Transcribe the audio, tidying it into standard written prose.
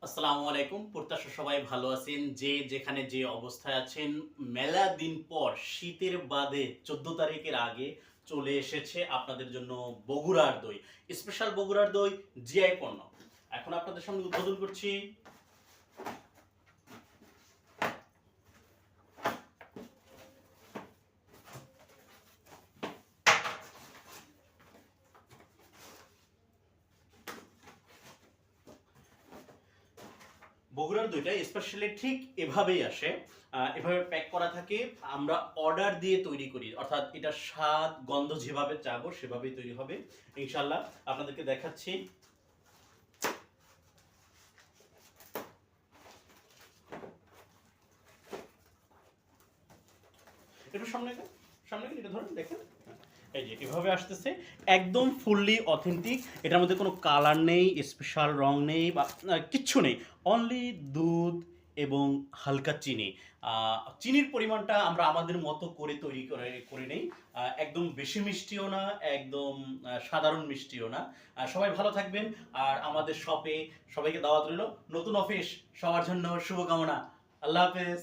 আসসালামু আলাইকুম। প্রত্যাশা সবাই ভালো আছেন। যে যেখানে যে অবস্থায় আছেন, মেলা দিন পর শীতের বাদে ১৪ তারিখের আগে চলে এসেছে আপনাদের জন্য বগুড়ার দই। স্পেশাল বগুড়ার দই জিআই পণ্য। এখন আপনাদের সামনে উদ্বোধন করছি। বগুড়ার দইটা স্পেশালি ঠিক এভাবেই আসে। এভাবে প্যাক করা থাকে। আমরা অর্ডার দিয়ে তৈরি করি। অর্থাৎ এটার স্বাদ, গন্ধ যেভাবে চাবো সেভাবেই তৈরি হবে। ইনশাআল্লাহ আপনাদেরকে দেখাচ্ছি। একটু সামনে গিয়ে এটা ধরেন দেখেন। এই যে এভাবে আসতেছে একদম ফুললি অথেন্টিক। এটার মধ্যে কোনো কালার নেই, স্পেশাল রং নেই বা কিচ্ছু নেই। অনলি দুধ এবং হালকা চিনি। চিনির পরিমাণটা আমরা আমাদের মতো করে তৈরি করে নেই। একদম বেশি মিষ্টিও না, একদম সাধারণ মিষ্টিও না। সবাই ভালো থাকবেন। আর আমাদের শপে সবাইকে দাওয়াত রইল। নতুন অফিস সবার জন্য শুভকামনা। আল্লাহ হাফেজ।